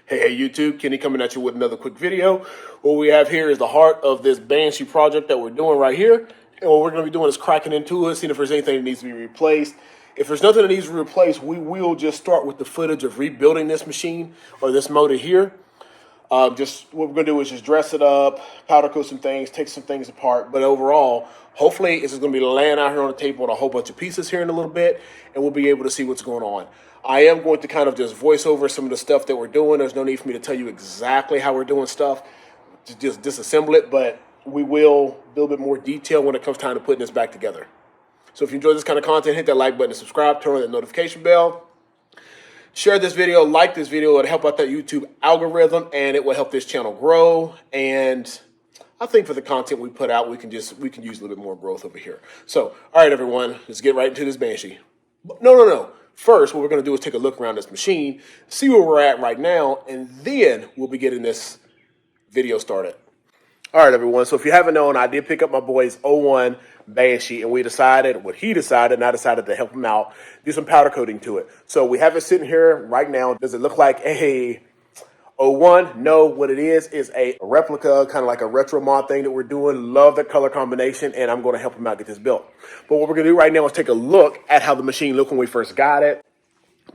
Hey YouTube, Kenny coming at you with another quick video. What we have here is the heart of this Banshee project that we're doing right here. And what we're going to be doing is cracking into it, seeing if there's anything that needs to be replaced. If there's nothing that needs to be replaced, we will just start with the footage of rebuilding this machine or this motor here. Just what we're going to do is just dress it up, powder coat some things, take some things apart. But overall, hopefully it's just going to be laying out here on the table with a whole bunch of pieces here in a little bit, and we'll be able to see what's going on. I am going to kind of just voice over some of the stuff that we're doing. There's no need for me to tell you exactly how we're doing stuff, to just disassemble it, but we will build a bit more detail when it comes time to putting this back together. So if you enjoy this kind of content, hit that like button and subscribe, turn on that notification bell. Share this video, like this video. It'll help out that YouTube algorithm, and it will help this channel grow. And I think for the content we put out, we can use a little bit more growth over here. So, all right, everyone, let's get right into this Banshee. No. First, what we're going to do is take a look around this machine, see where we're at right now, and then we'll be getting this video started. All right, everyone. So if you haven't known, I did pick up my boy's '01 Banshee, and he decided and I decided to help him out, do some powder coating to it. So we have it sitting here right now. Does it look like a '01? No, what it is a replica, kind of like a retro mod thing that we're doing. Love the color combination, and I'm going to help him out get this built. But what we're going to do right now is take a look at how the machine looked when we first got it.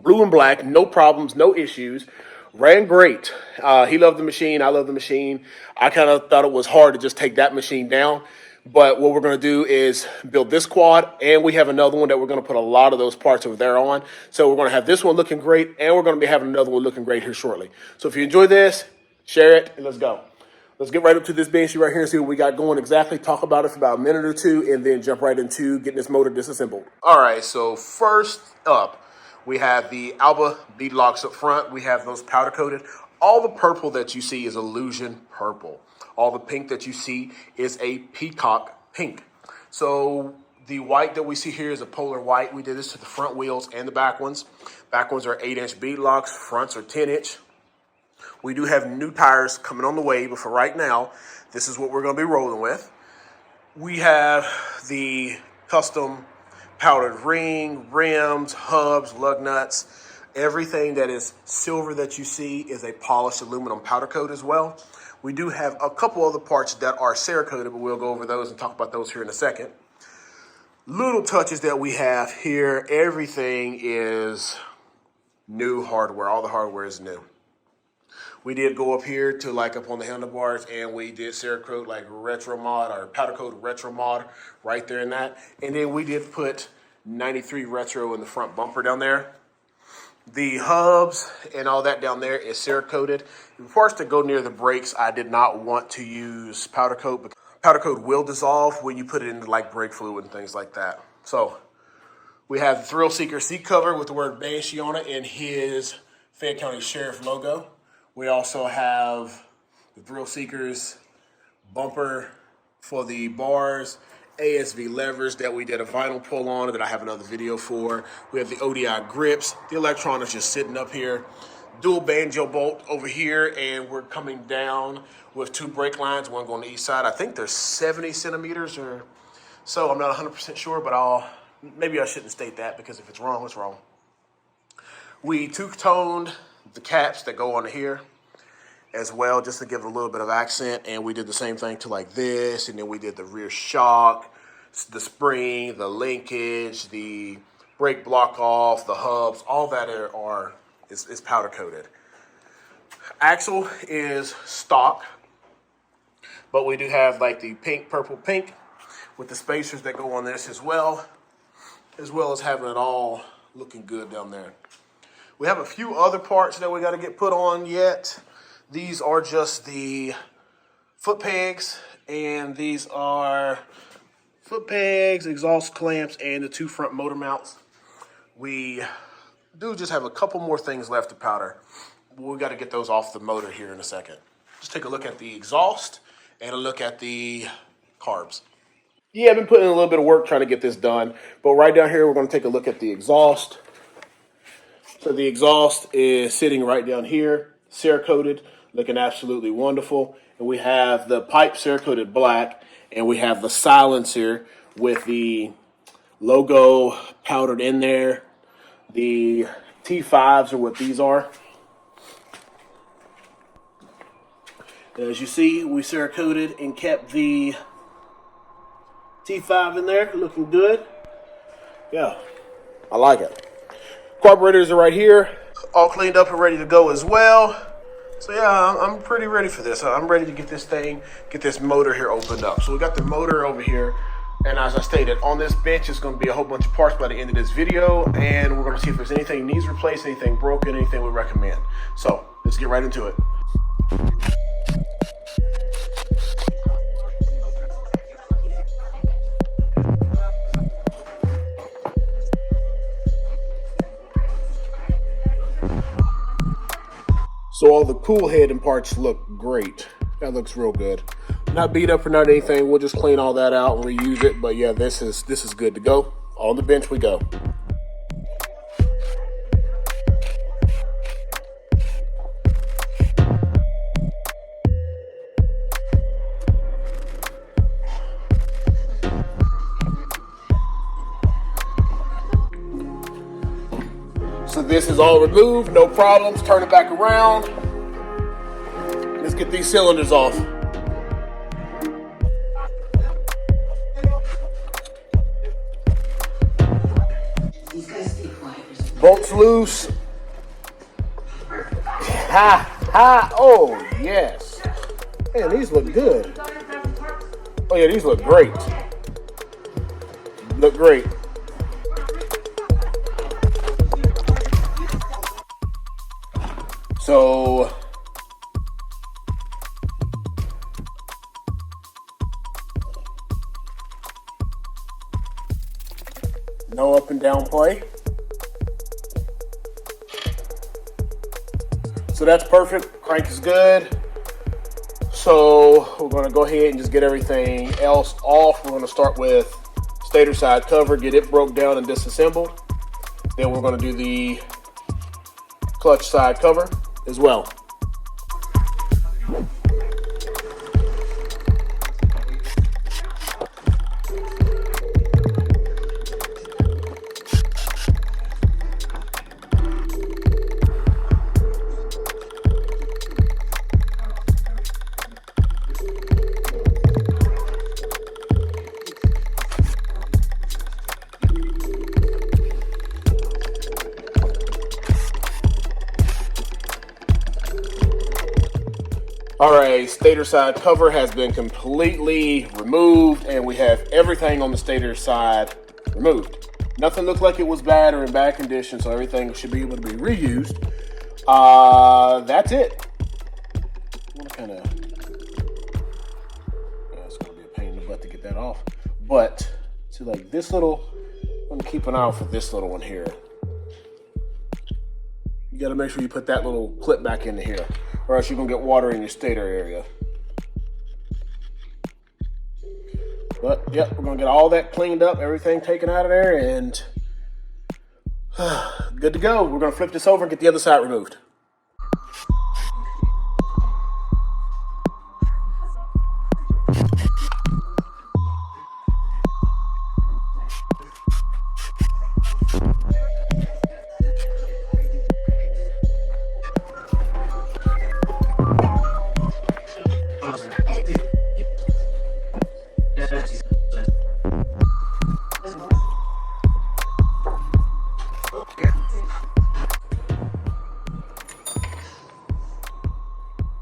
Blue and black, no problems, no issues. Ran great. He loved the machine. I love the machine. I kind of thought it was hard to just take that machine down. But what we're going to do is build this quad, and we have another one that we're going to put a lot of those parts over there on. So we're going to have this one looking great, and we're going to be having another one looking great here shortly. So if you enjoy this, share it, and let's go. Let's get right up to this Banshee right here and see what we got going exactly. Talk about it for about a minute or two, and then jump right into getting this motor disassembled. All right, so first up, we have the Alba bead locks up front. We have those powder coated. All the purple that you see is illusion purple. All the pink that you see is a peacock pink. So the white that we see here is a polar white. We did this to the front wheels and the back ones. Back ones are 8-inch bead locks. Fronts are 10-inch. We do have new tires coming on the way, but for right now, this is what we're going to be rolling with. We have the custom powdered ring, rims, hubs, lug nuts. Everything that is silver that you see is a polished aluminum powder coat as well. We do have a couple other parts that are Cerakoted, but we'll go over those and talk about those here in a second. Little touches that we have here, everything is new hardware. All the hardware is new. We did go up here to like up on the handlebars, and we did Cerakote like retro mod or powder coat retro mod right there in that. And then we did put 93 retro in the front bumper down there. The hubs and all that down there is Cerakoted. The parts that go near the brakes, I did not want to use powder coat, but powder coat will dissolve when you put it into like brake fluid and things like that. So we have the Thrill Seeker seat cover with the word Banshee on it and his Fayette County Sheriff logo. We also have the Thrill Seekers bumper for the bars, ASV levers that we did a vinyl pull on that I have another video for. We have the ODI grips. The electronics just sitting up here. Dual banjo bolt over here, and we're coming down with two brake lines, one going to each side. I think they're 70 centimeters or so. I'm not 100% sure, but maybe I shouldn't state that, because if it's wrong, it's wrong. We two-toned the caps that go on here as well, just to give it a little bit of accent, and we did the same thing to like this, and then we did the rear shock, the spring, the linkage, the brake block off, the hubs, all that is powder coated. Axle is stock, but we do have like the pink, purple, pink with the spacers that go on this as well as having it all looking good down there. We have a few other parts that we got to get put on yet. These are just the foot pegs, and these are foot pegs, exhaust clamps, and the two front motor mounts. We do just have a couple more things left to powder. We got to get those off the motor here in a second. Just take a look at the exhaust and a look at the carbs. Yeah, I've been putting in a little bit of work trying to get this done, but right down here we're going to take a look at the exhaust. So the exhaust is sitting right down here, Cerakoted, looking absolutely wonderful. And we have the pipe Cerakoted black, and we have the silencer with the logo powdered in there. The T5s are what these are. As you see, we Cerakoted and kept the T5 in there, looking good. Yeah, I like it. Carburetors are right here, all cleaned up and ready to go as well. So yeah, I'm pretty ready for this. I'm ready to get this motor here opened up. So we got the motor over here, and as I stated, on this bench is going to be a whole bunch of parts by the end of this video, and we're going to see if there's anything needs replaced, anything broken, anything we recommend. So let's get right into it. So all the cool head and parts look great. That looks real good. Not beat up or not anything. We'll just clean all that out and reuse it. But yeah, this is good to go. On the bench we go. So this is all removed, no problems. Turn it back around. Let's get these cylinders off. Bolts loose. Ha ha. Oh yes. Man, these look good. Oh yeah, these look great. Look great. So no up and down play. So that's perfect. Crank is good. So we're going to go ahead and just get everything else off. We're going to start with stator side cover, get it broke down and disassembled. Then we're going to do the clutch side cover as well. All right, stator side cover has been completely removed, and we have everything on the stator side removed. Nothing looked like it was bad or in bad condition, so everything should be able to be reused. That's it. What kind of? Yeah, it's gonna be a pain in the butt to get that off. But see, like this little, I'm gonna keep an eye out for this little one here. You gotta make sure you put that little clip back into here, or else you're gonna get water in your stator area. But yep, we're gonna get all that cleaned up, everything taken out of there, and good to go. We're gonna flip this over and get the other side removed.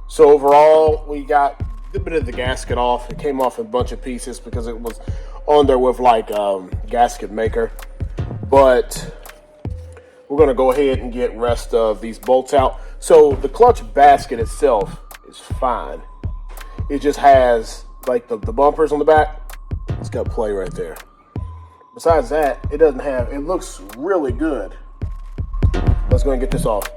So overall, we got a bit of the gasket off. It came off in a bunch of pieces because it was on there with like gasket maker. But we're gonna go ahead and get rest of these bolts out. So the clutch basket itself is fine. It just has like the bumpers on the back. It's got play right there. Besides that, it doesn't have, it looks really good. Let's go and get this off.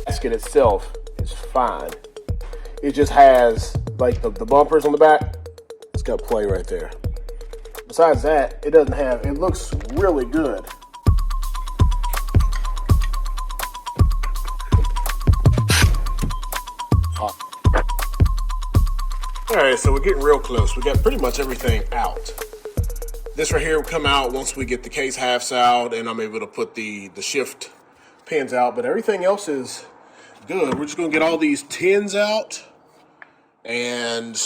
Basket itself is fine. It just has like the bumpers on the back. It's got play right there. Besides that, it doesn't have, it looks really good. All right, so we're getting real close. We got pretty much everything out. This right here will come out once we get the case halves out and I'm able to put the shift pins out, but everything else is good. We're just gonna get all these tins out, and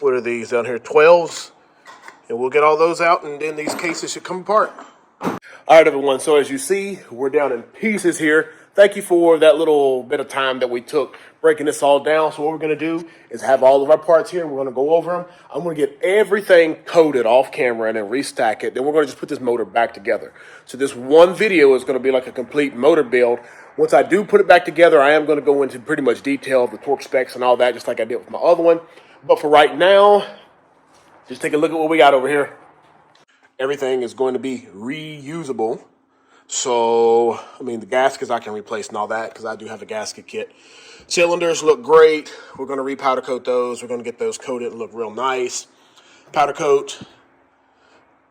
what are these down here, 12s? And we'll get all those out, and then these cases should come apart. All right, everyone, so as you see, we're down in pieces here. Thank you for that little bit of time that we took breaking this all down. So what we're gonna do is have all of our parts here. We're gonna go over them. I'm gonna get everything coated off camera and then restack it. Then we're gonna just put this motor back together. So this one video is gonna be like a complete motor build. Once I do put it back together, I am gonna go into pretty much detail of the torque specs and all that, just like I did with my other one. But for right now, just take a look at what we got over here. Everything is going to be reusable. So, I mean, the gaskets I can replace and all that because I do have a gasket kit. Cylinders look great. We're going to repowder coat those. We're going to get those coated and look real nice. Powder coat,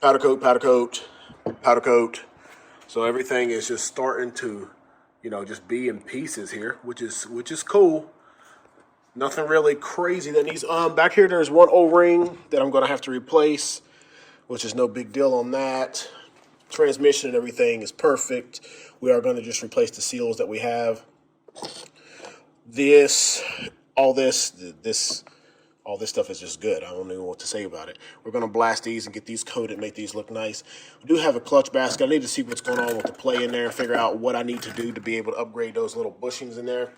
powder coat, powder coat, powder coat. So everything is just starting to, you know, just be in pieces here, which is cool. Nothing really crazy that needs. Back here, there's one O-ring that I'm going to have to replace, which is no big deal on that. Transmission and everything is perfect. We are going to just replace the seals that we have. All this stuff is just good. I don't know what to say about it. We're going to blast these and get these coated, make these look nice. We do have a clutch basket. I need to see what's going on with the play in there and figure out what I need to do to be able to upgrade those little bushings in there.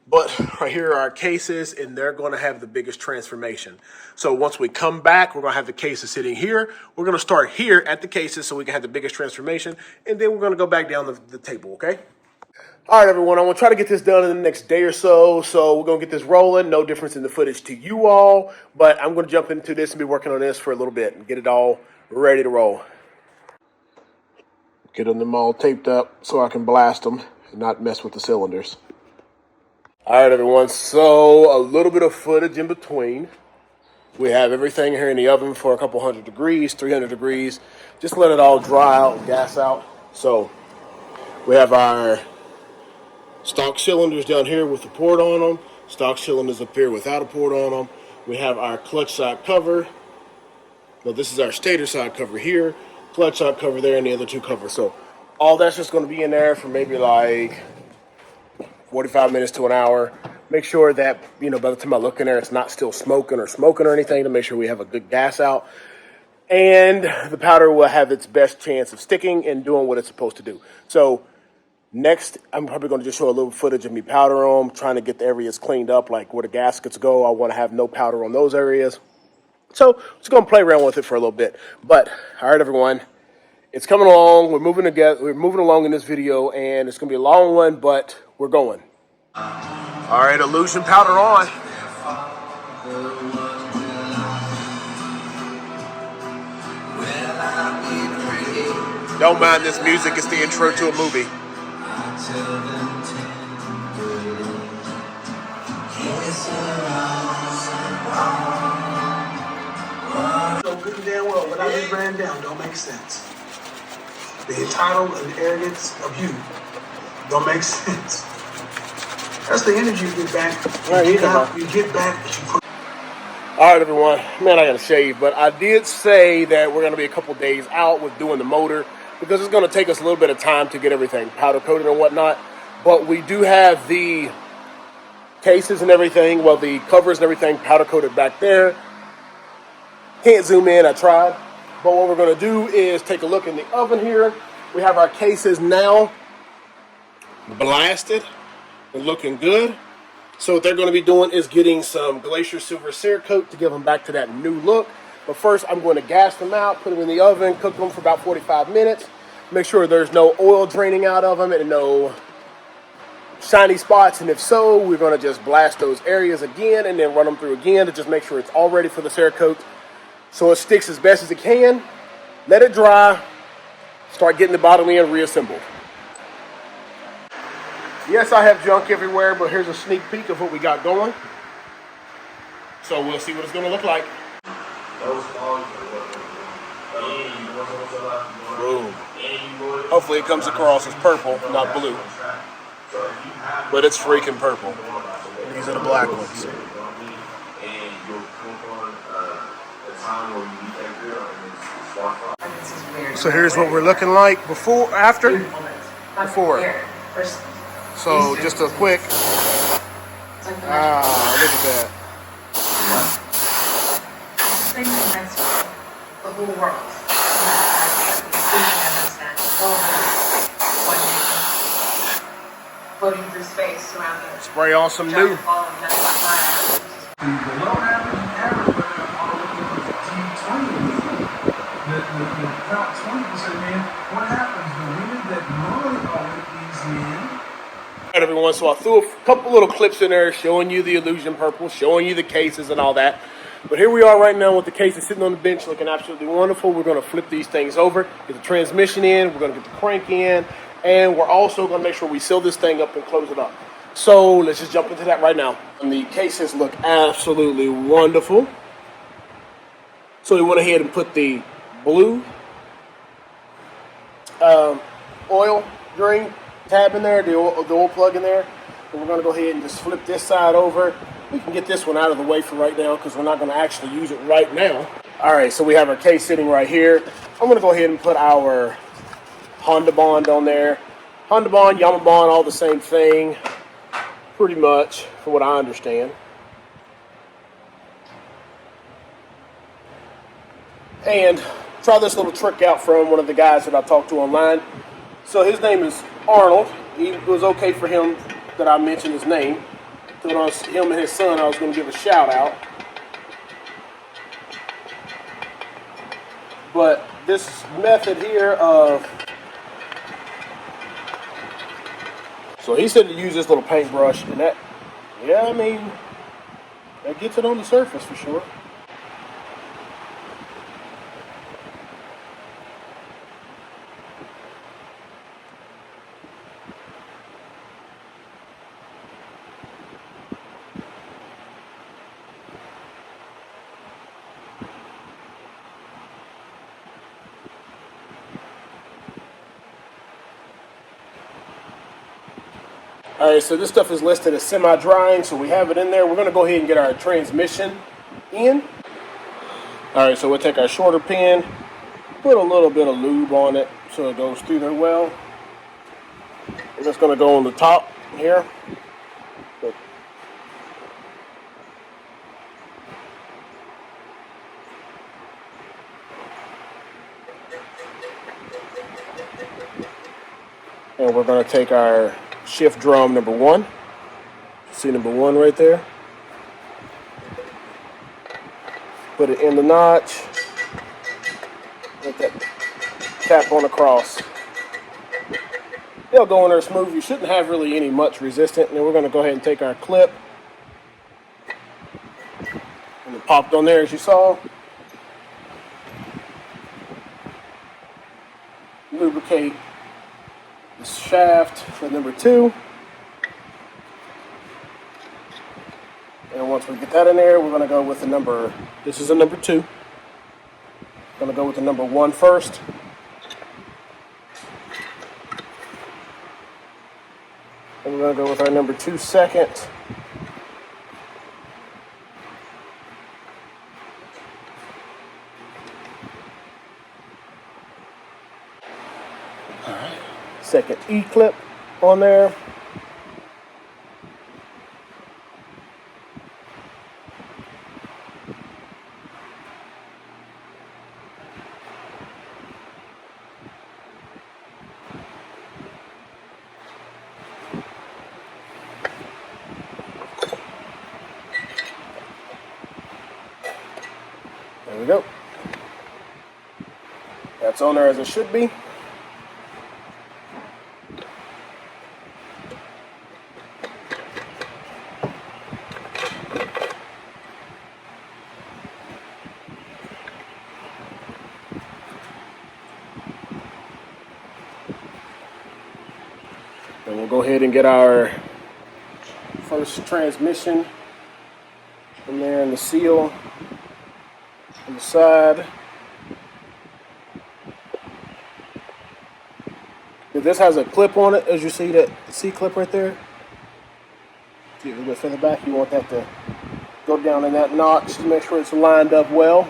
But right here are our cases, and they're going to have the biggest transformation. So once we come back, we're going to have the cases sitting here. We're going to start here at the cases so we can have the biggest transformation, and then we're going to go back down the table, okay? All right, everyone, I'm going to try to get this done in the next day or so. So we're going to get this rolling. No difference in the footage to you all, but I'm going to jump into this and be working on this for a little bit and get it all ready to roll. Get them all taped up so I can blast them and not mess with the cylinders. All right, everyone, so a little bit of footage in between. We have everything here in the oven for a couple 100 degrees, 300 degrees. Just let it all dry out, gas out. So we have our stock cylinders down here with the port on them. Stock cylinders up here without a port on them. We have our clutch side cover. No, this is our stator side cover here. Clutch side cover there, and the other two covers. So all that's just going to be in there for maybe like 45 minutes to an hour. Make sure that, you know, by the time I look in there, it's not still smoking or anything, to make sure we have a good gas out. And the powder will have its best chance of sticking and doing what it's supposed to do. So next, I'm probably going to just show a little footage of me powder them, trying to get the areas cleaned up, like where the gaskets go. I want to have no powder on those areas. So just going to play around with it for a little bit. But, all right, everyone. It's coming along. We're moving together. We're moving along in this video, and it's going to be a long one, but we're going. All right, illusion powder on. Don't mind this music. It's the intro to a movie. Good and damn well, what I just ran down don't make sense. The entitled and arrogance of you don't make sense. That's the energy you get back. You get back what you put. All right, everyone. Man, I got to shave, but I did say that we're going to be a couple days out with doing the motor because it's going to take us a little bit of time to get everything powder coated and whatnot. But we do have the cases and everything, well, the covers and everything powder coated back there. Can't zoom in, I tried. But what we're going to do is take a look in the oven here. We have our cases now blasted and looking good. So what they're going to be doing is getting some Glacier Silver Cerakote to give them back to that new look. But first, I'm going to gas them out, put them in the oven, cook them for about 45 minutes. Make sure there's no oil draining out of them and no shiny spots. And if so, we're going to just blast those areas again and then run them through again to just make sure it's all ready for the Cerakote. So it sticks as best as it can. Let it dry. Start getting the bottom end reassembled. Yes, I have junk everywhere, but here's a sneak peek of what we got going. So we'll see what it's going to look like. Boom. Hopefully it comes across as purple, not blue. But it's freaking purple. These are the black ones. So here's what we're looking like before, after, before. So just a quick, look at that. The whole world. Floating through space surrounding us. Spray on some new. The low average the top 20%, man, what happens? The women that normally are with these men. All right, everyone, so I threw a couple little clips in there showing you the illusion purple, showing you the cases and all that. But here we are right now with the cases sitting on the bench looking absolutely wonderful. We're going to flip these things over, get the transmission in, we're going to get the crank in, and we're also going to make sure we seal this thing up and close it up. So let's just jump into that right now. And the cases look absolutely wonderful. So we went ahead and put the blue oil drain tab in there, the oil plug in there. And we're going to go ahead and just flip this side over. We can get this one out of the way for right now because we're not going to actually use it right now. All right, so we have our case sitting right here. I'm going to go ahead and put our Honda Bond on there. Honda Bond, Yama Bond, all the same thing, pretty much, from what I understand. And try this little trick out from one of the guys that I talked to online. So his name is Arnold. It was okay for him that I mentioned his name. So when I was him and his son, I was going to give a shout out. But this method here of, so he said to use this little paintbrush, and that, yeah, I mean, that gets it on the surface for sure. All right, so this stuff is listed as semi-drying, so we have it in there. We're going to go ahead and get our transmission in. All right, so we'll take our shorter pin, put a little bit of lube on it so it goes through there well. And it's going to go on the top here. And we're going to take our shift drum number 1. See number 1 right there? Put it in the notch. Let that tap on across. They'll go in there smooth. You shouldn't have really any much resistance. And then we're going to go ahead and take our clip. And it popped on there as you saw. Lubricate the shaft for number 2. And once we get that in there, we're going to go with the number, this is a number 2. Going to go with the number 1 first. And we're going to go with our number 2 second. All right. Second E-clip on there. There we go. That's on there as it should be. And we'll go ahead and get our first transmission in there and the seal on the side. This has a clip on it, as you see that C-clip right there. See a little bit further back, you want that to go down in that notch to make sure it's lined up well.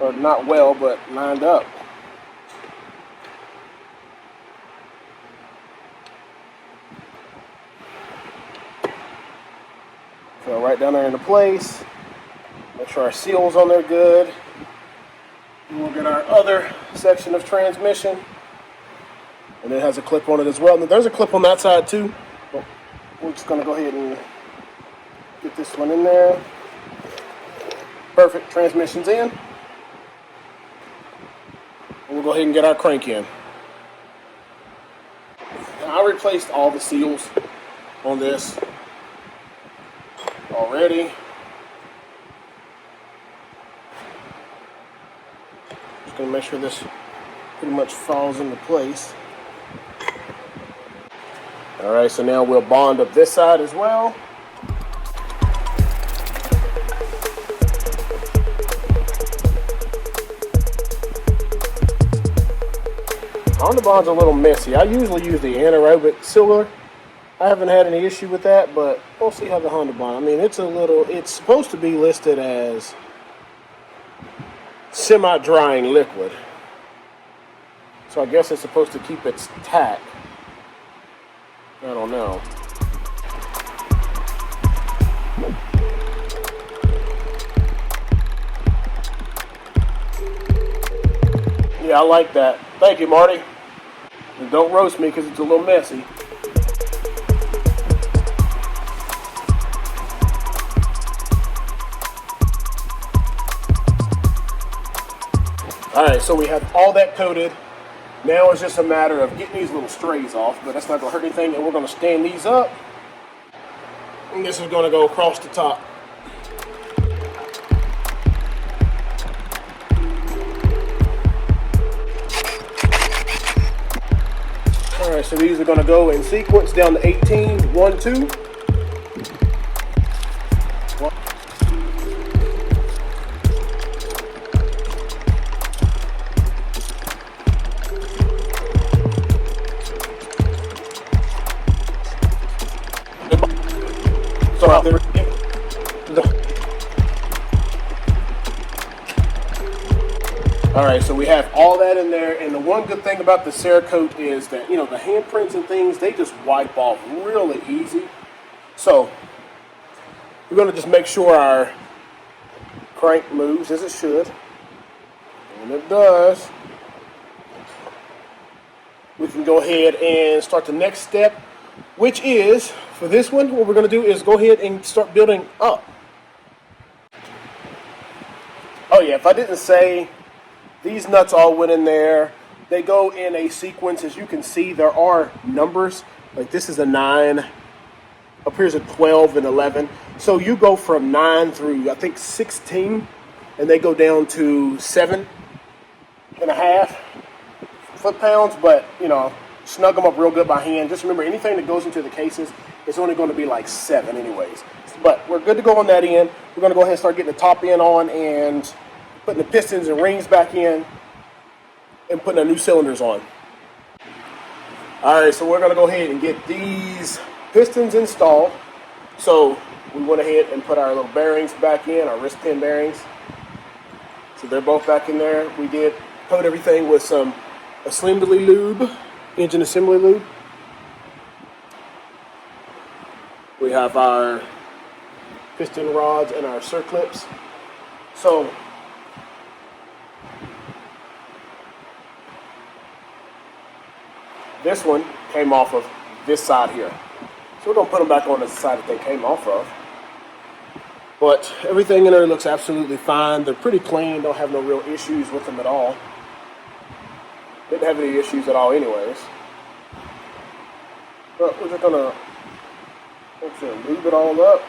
or not well, but lined up. So right down there into place. Make sure our seal's on there good. And we'll get our other section of transmission. And it has a clip on it as well. And there's a clip on that side too. But we're just gonna go ahead and get this one in there. Perfect, transmission's in. And we'll go ahead and get our crank in. Now, I replaced all the seals on this already. Just gonna make sure this pretty much falls into place. All right, so now we'll bond up this side as well. On the bond's a little messy. I usually use the anaerobic sealer. I haven't had any issue with that, but we'll see how the Honda bond. I mean, it's supposed to be listed as semi-drying liquid. So I guess it's supposed to keep its tack. I don't know. Yeah, I like that. Thank you, Marty. And don't roast me because it's a little messy. All right, so we have all that coated. Now it's just a matter of getting these little strays off, but that's not going to hurt anything. And we're going to stand these up. And this is going to go across the top. All right, so these are going to go in sequence down to 18, 1, 2. All right, so we have all that in there, and the one good thing about the Cerakote is that, you know, the handprints and things, they just wipe off really easy. So we're going to just make sure our crank moves as it should, and it does. We can go ahead and start the next step, which is, for this one, what we're going to do is go ahead and start building up. Oh yeah, if I didn't say, these nuts all went in there. They go in a sequence. As you can see, there are numbers. Like this is a 9. Up here's a 12 and 11. So you go from 9 through, I think, 16. And they go down to 7.5 foot-pounds. But, you know, snug them up real good by hand. Just remember, anything that goes into the cases is only going to be like 7 anyways. But we're good to go on that end. We're going to go ahead and start getting the top end on and putting the pistons and rings back in and putting the new cylinders on. All right, so we're going to go ahead and get these pistons installed. So we went ahead and put our little bearings back in, our wrist pin bearings. So they're both back in there. We did coat everything with some assembly lube, engine assembly lube. We have our piston rods and our circlips. So this one came off of this side here. So we're going to put them back on the side that they came off of. But everything in there looks absolutely fine. They're pretty clean. Don't have no real issues with them at all. Didn't have any issues at all anyways. But we're just going to lube it all up.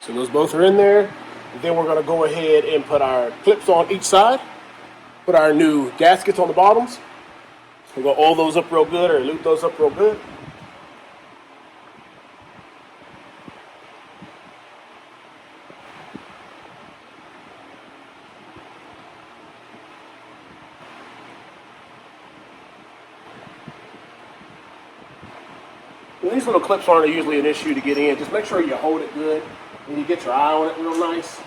So those both are in there. And then we're going to go ahead and put our clips on each side. Put our new gaskets on the bottoms. We're going to oil those up real good, or lube those up real good. These little clips aren't usually an issue to get in. Just make sure you hold it good and you get your eye on it real nice.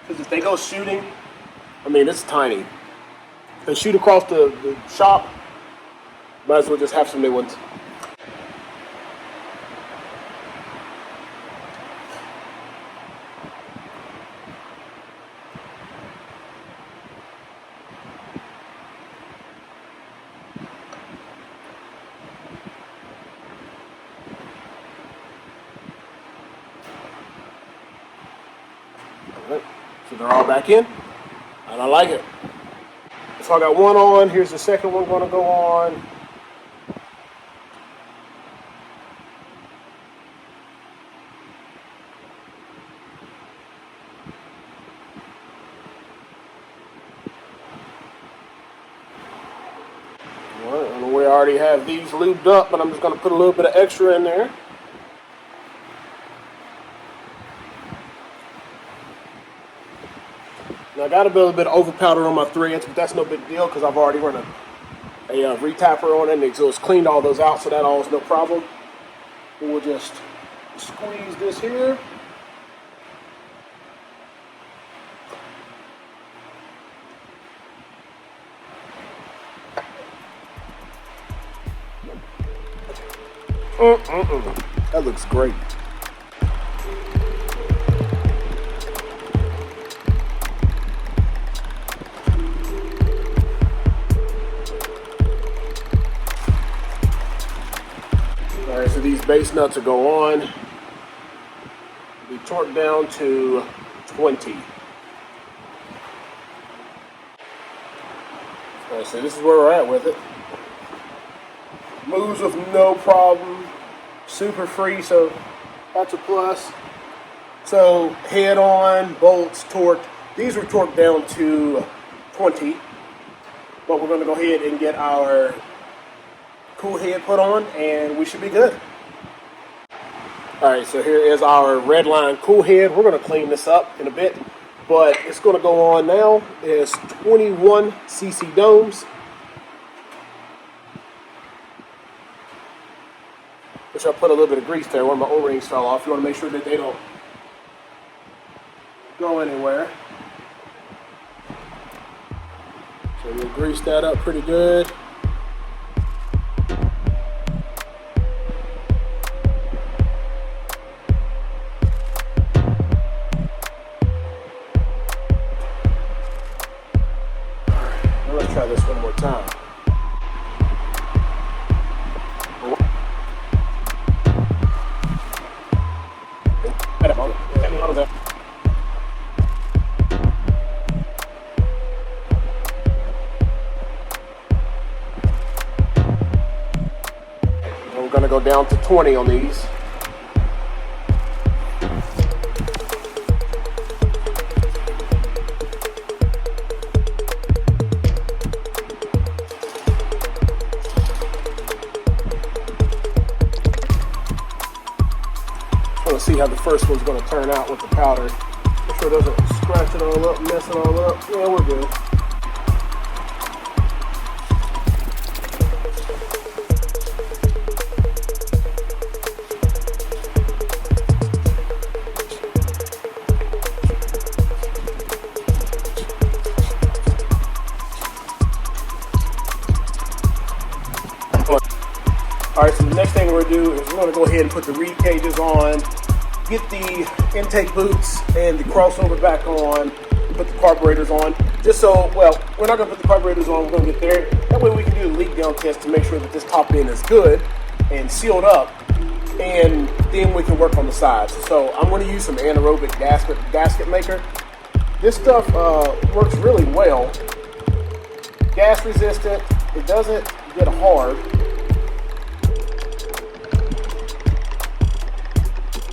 Because if they go shooting, I mean, it's tiny. They shoot across the shop, might as well just have some new ones. So they're all back in, and I like it. So I got one on. Here's the second one going to go on. All right, and we already have these lubed up, but I'm just going to put a little bit of extra in there. Now I got a little bit of over powder on my threads, but that's no big deal because I've already run a retapper on it, and so it's cleaned all those out, so that all is no problem. We'll just squeeze this here. That looks great. Alright, so these base nuts will go on. Be torqued down to 20. Alright, so this is where we're at with it. Moves with no problem. Super free, so that's a plus. So head on, bolts, torqued. These were torqued down to 20. But we're going to go ahead and get our cool head put on, and we should be good. Alright, so here is our red line cool head. We're going to clean this up in a bit, but it's going to go on now. It's 21 cc domes, which I put a little bit of grease there. One of my O-rings fell off. You want to make sure that they don't go anywhere. So we'll grease that up pretty good. Let's try this one more time. And we're going to go down to 20 on these. See how the first one's going to turn out with the powder. Make sure it doesn't scratch it all up, mess it all up. Yeah, we're good. Alright, so the next thing we're going to do is we're going to go ahead and put the reed cages on, get the intake boots and the crossover back on, put the carburetors on. Just so, well, we're not going to put the carburetors on, we're going to get there. That way we can do the leak down test to make sure that this top end is good and sealed up, and then we can work on the sides. So I'm going to use some anaerobic gasket maker. This stuff works really well. Gas resistant, it doesn't get hard,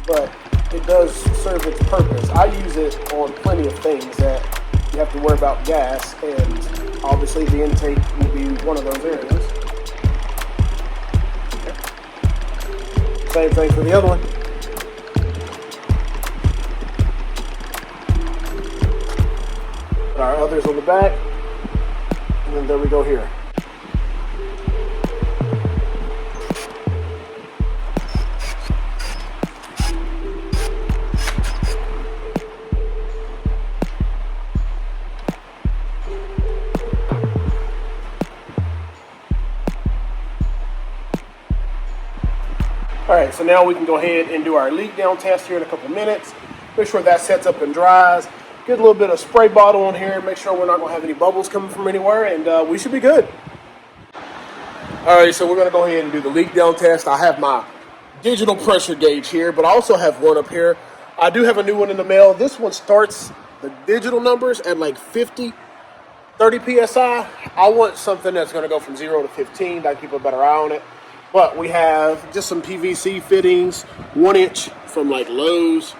but it does serve its purpose. I use it on plenty of things that you have to worry about gas, and obviously the intake will be one of those areas. Okay. Same thing for the other one. Our others on the back, and then there we go here. All right, so now we can go ahead and do our leak down test here in a couple minutes. Make sure that sets up and dries. Get a little bit of spray bottle on here. Make sure we're not gonna have any bubbles coming from anywhere, and we should be good. All right, so we're gonna go ahead and do the leak down test. I have my digital pressure gauge here, but I also have one up here. I do have a new one in the mail. This one starts the digital numbers at like 50, 30 PSI. I want something that's gonna go from 0 to 15. That keep a better eye on it. But we have just some PVC fittings, 1 inch from like Lowe's.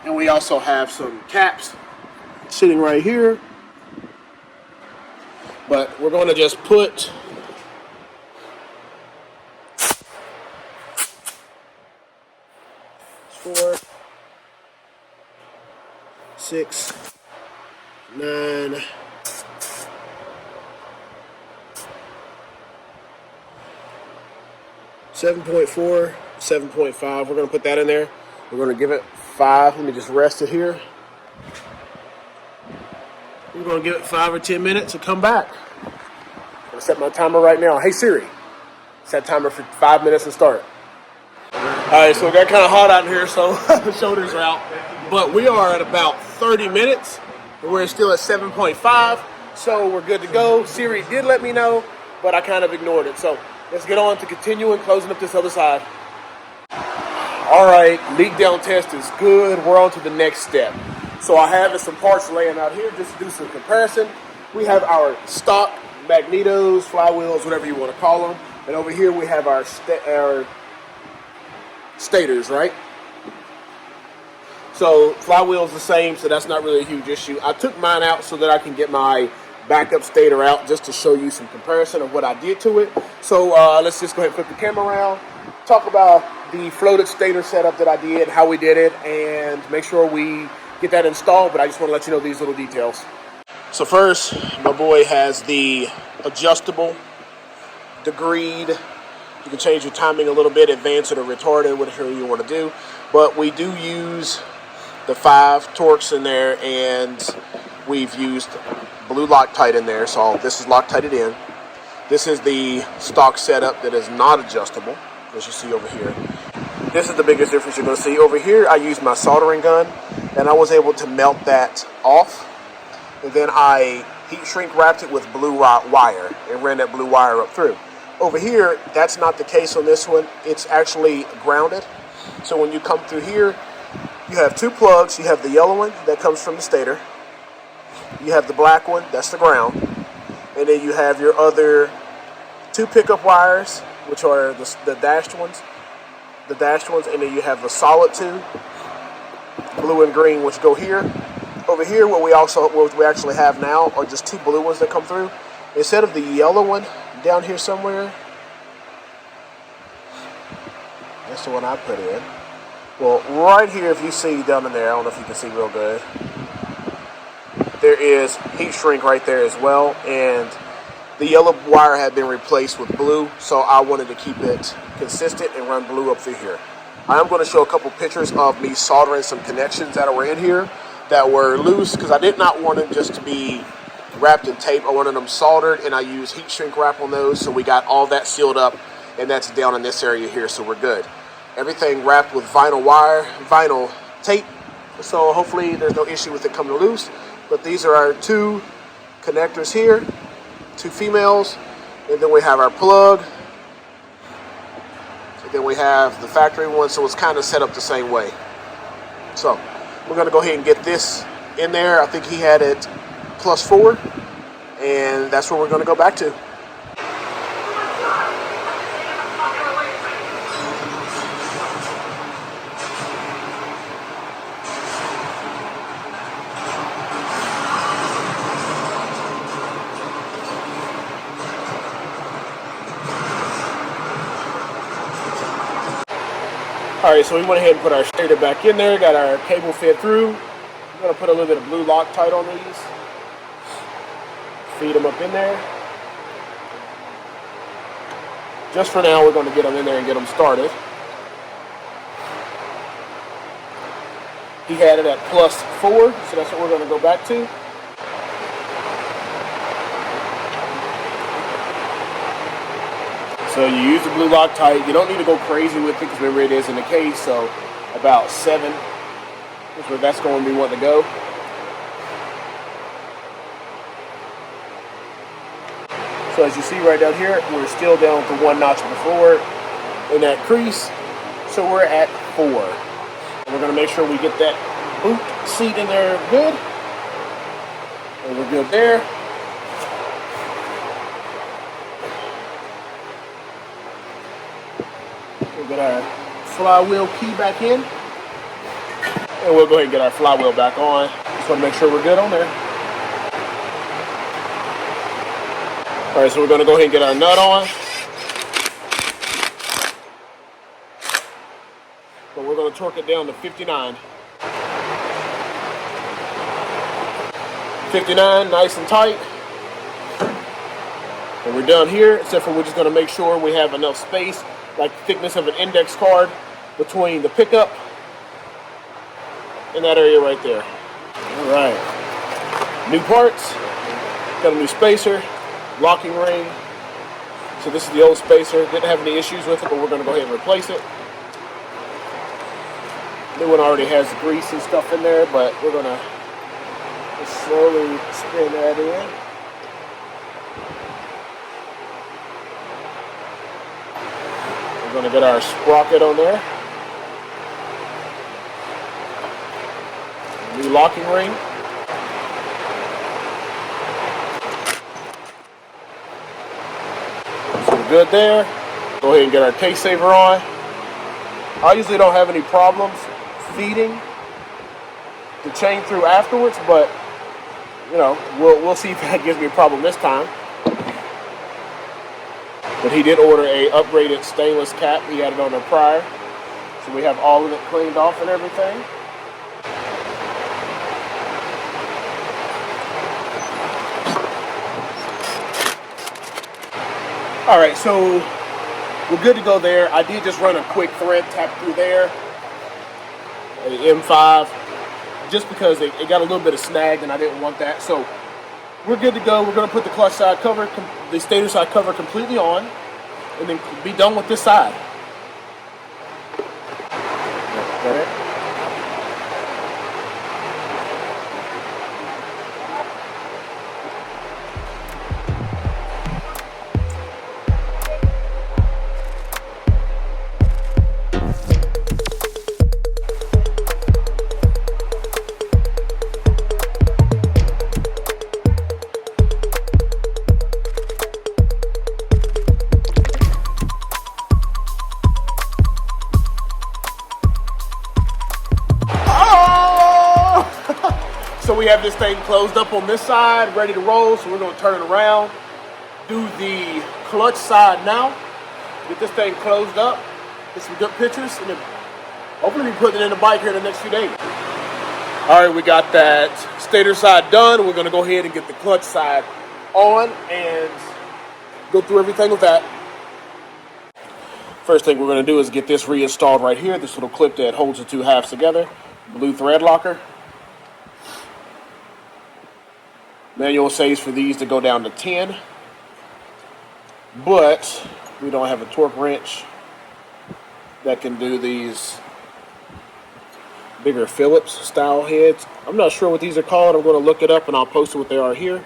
And we also have some caps sitting right here. But we're going to just put four, 6, 9, 7.4, 7.5. We're going to put that in there. We're going to give it 5. Let me just rest it here. We're going to give it 5 or 10 minutes and come back. I'm going to set my timer right now. Hey Siri, set timer for 5 minutes and start. All right, so it got kind of hot out here, so the shoulders are out. But we are at about 30 minutes, and we're still at 7.5, so we're good to go. Siri did let me know, but I kind of ignored it. So let's get on to continuing closing up this other side. All right, leak down test is good. We're on to the next step. So I have some parts laying out here just to do some comparison. We have our stock magnetos, flywheels, whatever you want to call them. And over here we have our stators, right? So flywheel's the same, so that's not really a huge issue. I took mine out so that I can get my backup stator out just to show you some comparison of what I did to it. So let's just go ahead and flip the camera around, talk about the floated stator setup that I did, how we did it, and make sure we get that installed, but I just want to let you know these little details. So first, my boy has the adjustable, degreed. You can change your timing a little bit, advance it or retard it, whatever you want to do. But we do use the 5 Torx in there, and we've used blue Loctite in there, so this is Loctited in. This is the stock setup that is not adjustable, as you see over here. This is the biggest difference you're going to see. Over here, I used my soldering gun, and I was able to melt that off. And then I heat shrink wrapped it with blue wire and ran that blue wire up through. Over here, that's not the case on this one. It's actually grounded. So when you come through here, you have 2 plugs. You have the yellow one that comes from the stator. You have the black one, that's the ground. And then you have your other 2 pickup wires, which are the dashed ones. And then you have the solid 2, blue and green, which go here. Over here, what we actually have now are just 2 blue ones that come through. Instead of the yellow one down here somewhere, that's the one I put in. Well, right here, if you see down in there, I don't know if you can see real good, there is heat shrink right there as well, and the yellow wire had been replaced with blue, so I wanted to keep it consistent and run blue up through here. I am going to show a couple pictures of me soldering some connections that were in here that were loose, because I did not want them just to be wrapped in tape. I wanted them soldered, and I used heat shrink wrap on those, so we got all that sealed up, and that's down in this area here, so we're good. Everything wrapped with vinyl tape, so hopefully there's no issue with it coming loose. But these are our 2 connectors here, 2 females, and then we have our plug, and then we have the factory one, so it's kind of set up the same way. So we're going to go ahead and get this in there. I think he had it +4, and that's where we're going to go back to. All right, so we went ahead and put our stator back in there, got our cable fed through. I'm gonna put a little bit of blue Loctite on these. Feed them up in there. Just for now, we're gonna get them in there and get them started. He had it at +4, so that's what we're gonna go back to. So you use the blue Loctite. You don't need to go crazy with it because remember it is in the case. So about 7 is where that's going to be wanting to go. So as you see right down here, we're still down to 1 notch before in that crease. So we're at 4. And we're going to make sure we get that boot seat in there good. And we're good there. We'll get our flywheel key back in. And we'll go ahead and get our flywheel back on. Just want to make sure we're good on there. All right, so we're going to go ahead and get our nut on. But we're going to torque it down to 59. 59, nice and tight. And we're done here, except for we're just going to make sure we have enough space, like the thickness of an index card, between the pickup and that area right there. All right. New parts. Got a new spacer, locking ring. So this is the old spacer. Didn't have any issues with it, but we're going to go ahead and replace it. New one already has grease and stuff in there, but we're going to slowly spin that in. We're going to get our sprocket on there. New locking ring. So we're good there. Go ahead and get our case saver on. I usually don't have any problems feeding the chain through afterwards, but you know, we'll see if that gives me a problem this time. But he did order a upgraded stainless cap. He had it on there prior. So we have all of it cleaned off and everything. All right, so we're good to go there. I did just run a quick thread tap through there, an M5, just because it got a little bit of snag and I didn't want that. So we're good to go. We're going to put the clutch side cover, the stator side cover completely on, and then be done with this side. Okay. So we have this thing closed up on this side, ready to roll. So we're going to turn it around, do the clutch side now, get this thing closed up, get some good pictures, and then hopefully be putting it in the bike here in the next few days. All right, we got that stator side done. We're going to go ahead and get the clutch side on and go through everything with that. First thing we're going to do is get this reinstalled right here, this little clip that holds the two halves together, blue thread locker. Manual says for these to go down to 10, but we don't have a torque wrench that can do these bigger Phillips style heads. I'm not sure what these are called. I'm going to look it up and I'll post what they are here.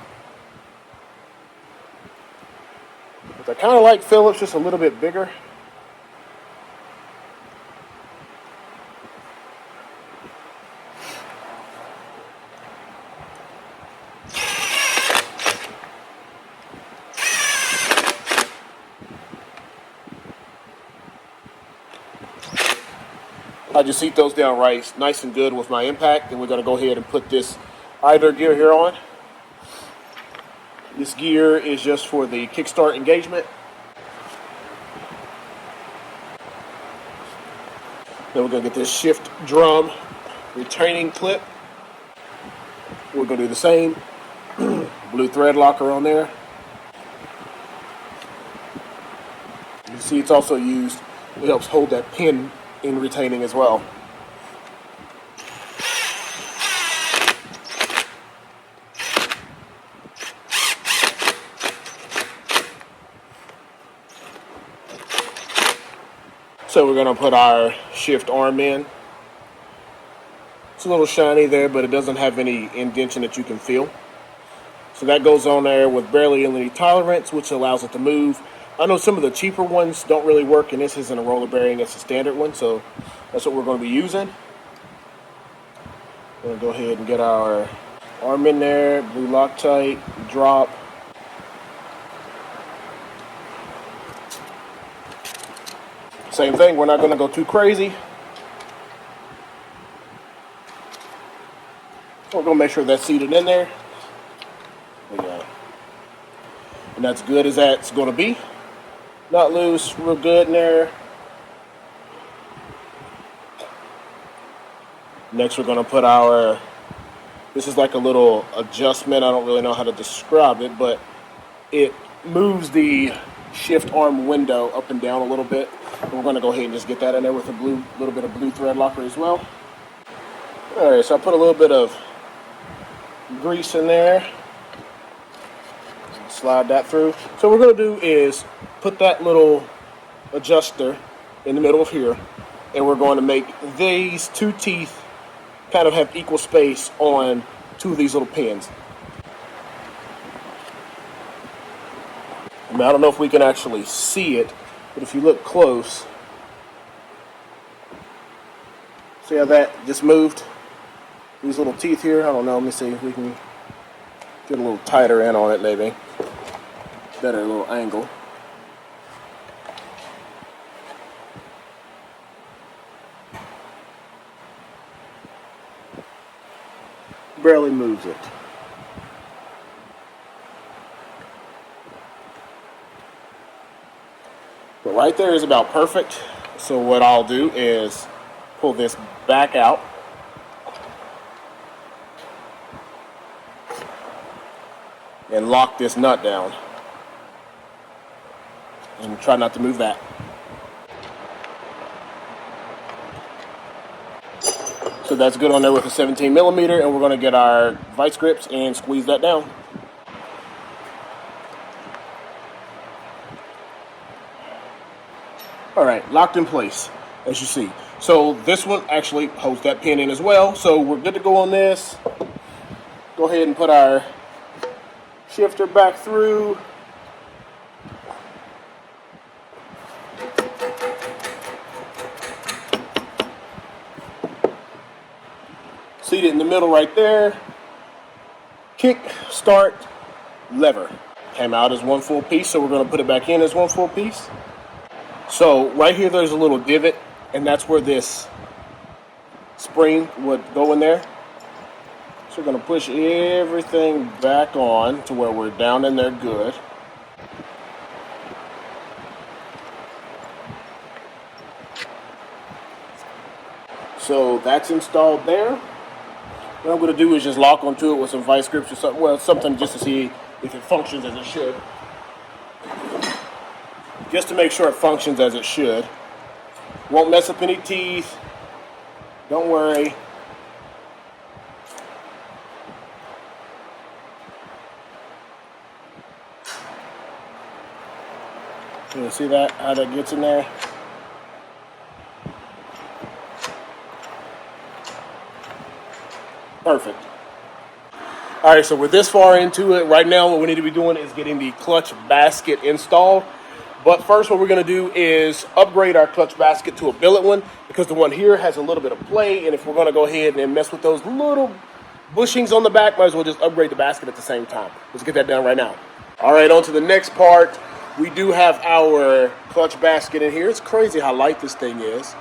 But I kind of like Phillips, just a little bit bigger. I just seat those down right, nice and good with my impact. And we're going to go ahead and put this idler gear here on. This gear is just for the kickstart engagement. Then we're going to get this shift drum retaining clip. We're going to do the same. Blue thread locker on there. You can see it's also used, it helps hold that pin in retaining as well. So we're going to put our shift arm in. It's a little shiny there, but it doesn't have any indentation that you can feel. So that goes on there with barely any tolerance, which allows it to move. I know some of the cheaper ones don't really work, and this isn't a roller bearing, it's a standard one, so that's what we're going to be using. We're going to go ahead and get our arm in there, blue Loctite, drop. Same thing, we're not going to go too crazy. We're going to make sure that's seated in there. Yeah. And that's good as that's going to be. Not loose, real good in there. Next we're going to put our, this is like a little adjustment. I don't really know how to describe it, but it moves the shift arm window up and down a little bit. And we're going to go ahead and just get that in there with a little bit of blue thread locker as well. All right, so I put a little bit of grease in there. Slide that through. So what we're going to do is put that little adjuster in the middle of here, and we're going to make these two teeth kind of have equal space on two of these little pins. I don't know if we can actually see it, but if you look close, see how that just moved? These little teeth here, I don't know, let me see if we can get a little tighter in on it maybe. Better little angle. Barely moves it. But right there is about perfect. So what I'll do is pull this back out. And lock this nut down. And try not to move that. So that's good on there with a 17 millimeter, and we're going to get our vice grips and squeeze that down. All right, locked in place, as you see. So this one actually holds that pin in as well. So we're good to go on this. Go ahead and put our shifter back through. Seat it in the middle right there. Kick, start, lever. Came out as one full piece, so we're going to put it back in as one full piece. So right here there's a little divot, and that's where this spring would go in there. So we're going to push everything back on to where we're down in there good. So that's installed there. What I'm going to do is just lock onto it with some vice grips or something. Well, something just to see if it functions as it should. Just to make sure it functions as it should. Won't mess up any teeth. Don't worry. You see that? How that gets in there? Perfect. All right, so we're this far into it. Right now, what we need to be doing is getting the clutch basket installed. But first, what we're going to do is upgrade our clutch basket to a billet one, because the one here has a little bit of play. And if we're going to go ahead and mess with those little bushings on the back, might as well just upgrade the basket at the same time. Let's get that done right now. All right, on to the next part. We do have our clutch basket in here. It's crazy how light this thing is.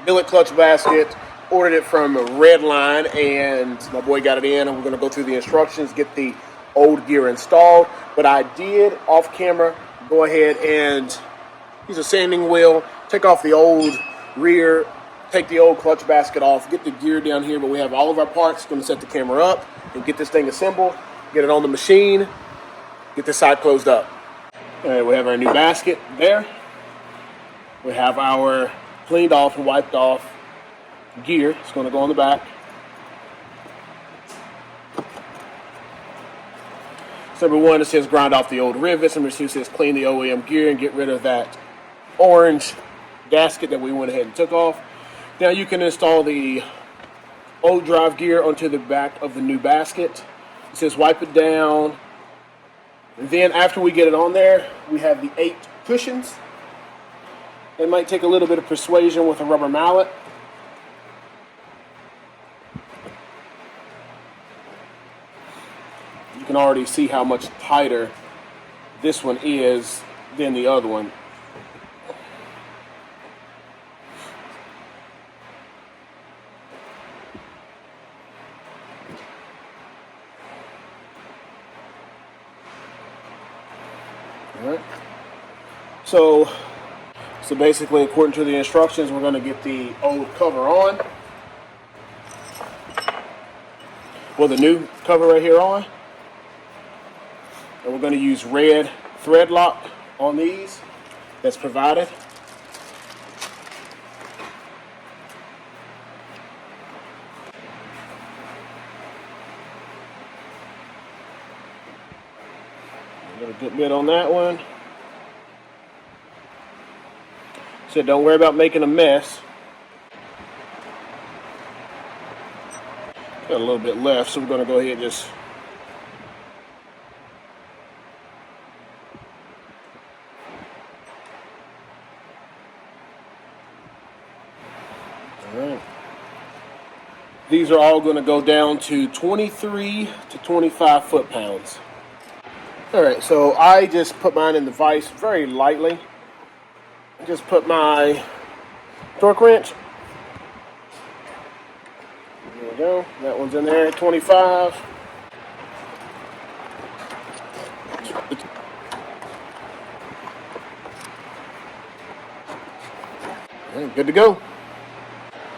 Billet clutch basket. Ordered it from Redline, and my boy got it in, and we're going to go through the instructions, get the old gear installed. But I did, off camera, go ahead and use a sanding wheel, take off the old rear, take the old clutch basket off, get the gear down here, but we have all of our parts. Going to set the camera up and get this thing assembled, get it on the machine, get this side closed up. All right, we have our new basket there. We have our cleaned off and wiped off gear. It's going to go on the back. So number one, it says grind off the old rivets. Number two says clean the OEM gear and get rid of that orange gasket that we went ahead and took off. Now you can install the old drive gear onto the back of the new basket. It says wipe it down. And then after we get it on there, we have the 8 cushions. It might take a little bit of persuasion with a rubber mallet. You can already see how much tighter this one is than the other one. All right. So basically, according to the instructions, we're going to get the old cover on. Well, the new cover right here on. And we're going to use red thread lock on these that's provided. Got a good bit on that one. So don't worry about making a mess. Got a little bit left, so we're going to go ahead and just Alright. These are all going to go down to 23 to 25 foot-pounds. Alright, so I just put mine in the vise very lightly. Just put my torque wrench. There we go. That one's in there at 25. Okay, good to go.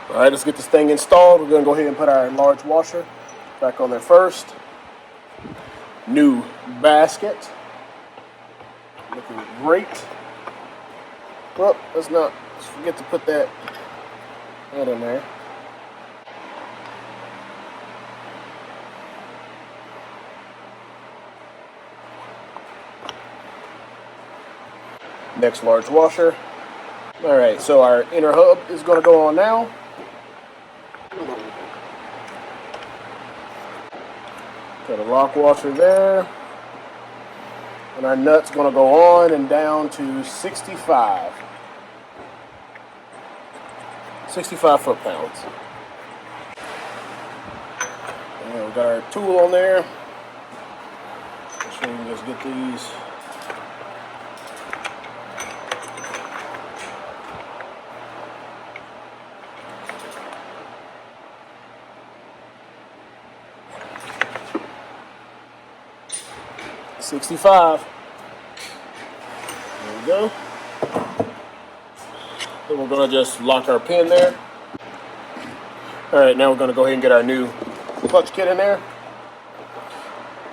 Alright, let's get this thing installed. We're going to go ahead and put our large washer back on there first. New basket. Looking great. Well, let's forget to put that in there. Next large washer. Alright, so our inner hub is going to go on now. Got a lock washer there. And our nut's going to go on and down to 65 foot-pounds. And we got our tool on there. Make sure we can just get these. $65. There we go. Then we're going to just lock our pin there. Alright, now we're going to go ahead and get our new clutch kit in there.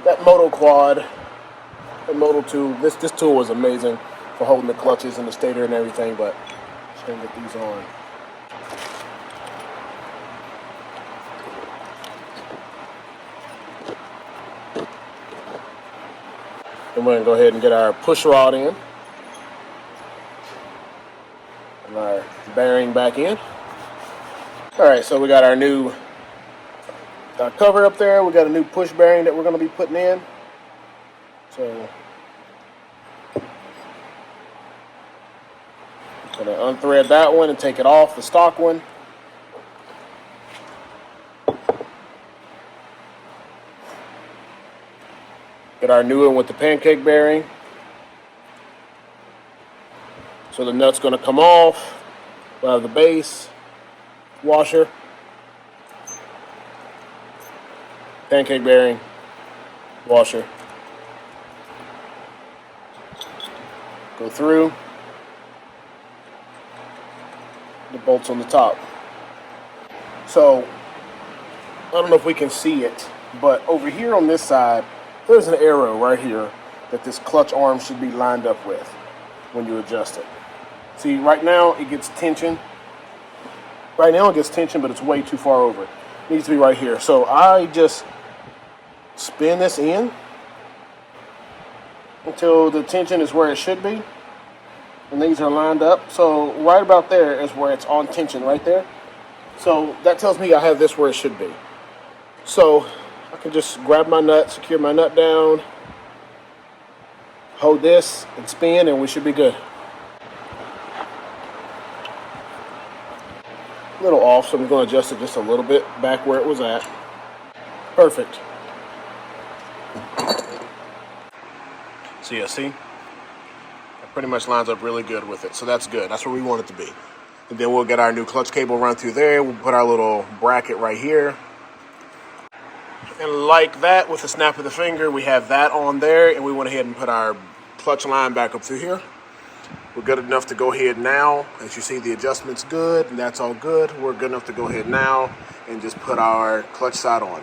That Moto Quad, that Moto tool, this tool was amazing for holding the clutches and the stator and everything, but just going to get these on. And we're going to go ahead and get our push rod in. And our bearing back in. Alright, so we got our new cover up there. We got a new push bearing that we're going to be putting in. So, going to unthread that one and take it off the stock one. Get our new one with the pancake bearing. So the nut's going to come off. We'll have the base, washer, pancake bearing, washer. Go through. The bolts on the top. So, I don't know if we can see it, but over here on this side, there's an arrow right here that this clutch arm should be lined up with when you adjust it. See, right now it gets tension. Right now it gets tension, but it's way too far over. It needs to be right here. So I just spin this in until the tension is where it should be. And these are lined up. So right about there is where it's on tension, right there. So that tells me I have this where it should be. So I can just grab my nut, secure my nut down, hold this and spin, and we should be good. A little off, so I'm going to adjust it just a little bit back where it was at. Perfect. So yeah, see? That pretty much lines up really good with it. So that's good. That's where we want it to be. And then we'll get our new clutch cable run through there. We'll put our little bracket right here. And like that, with a snap of the finger, we have that on there. And we went ahead and put our clutch line back up through here. We're good enough to go ahead now. As you see, the adjustment's good, and that's all good. We're good enough to go ahead now and just put our clutch side on.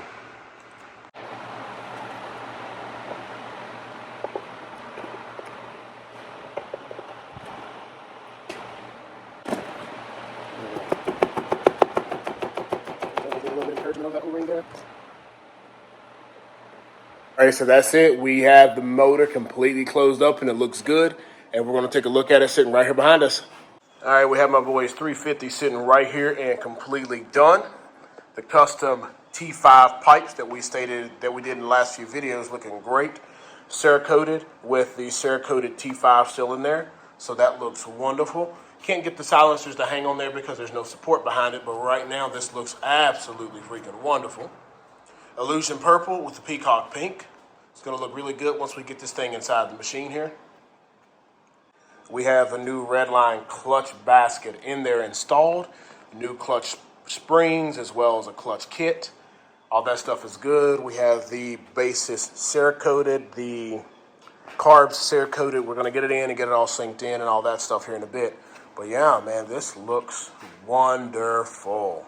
All right, so that's it. We have the motor completely closed up and it looks good. And we're going to take a look at it sitting right here behind us. All right, we have my boy's 350 sitting right here and completely done. The custom T5 pipes that we stated that we did in the last few videos looking great. Cerakoted with the Cerakoted T5 still in there. So that looks wonderful. Can't get the silencers to hang on there because there's no support behind it. But right now, this looks absolutely freaking wonderful. Illusion purple with the peacock pink. It's going to look really good once we get this thing inside the machine here. We have a new Redline clutch basket in there installed. New clutch springs as well as a clutch kit. All that stuff is good. We have the basis Cerakoted, the carbs Cerakoted. We're going to get it in and get it all synced in and all that stuff here in a bit. But yeah, man, this looks wonderful.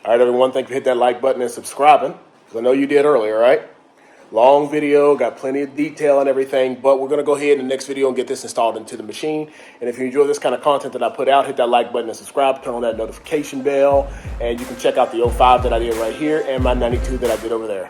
All right, everyone, thank you for hitting that like button and subscribing, because I know you did earlier, right? Long video, got plenty of detail and everything, but we're going to go ahead in the next video and get this installed into the machine. And if you enjoy this kind of content that I put out, hit that like button and subscribe, turn on that notification bell, and you can check out the 05 that I did right here and my 92 that I did over there.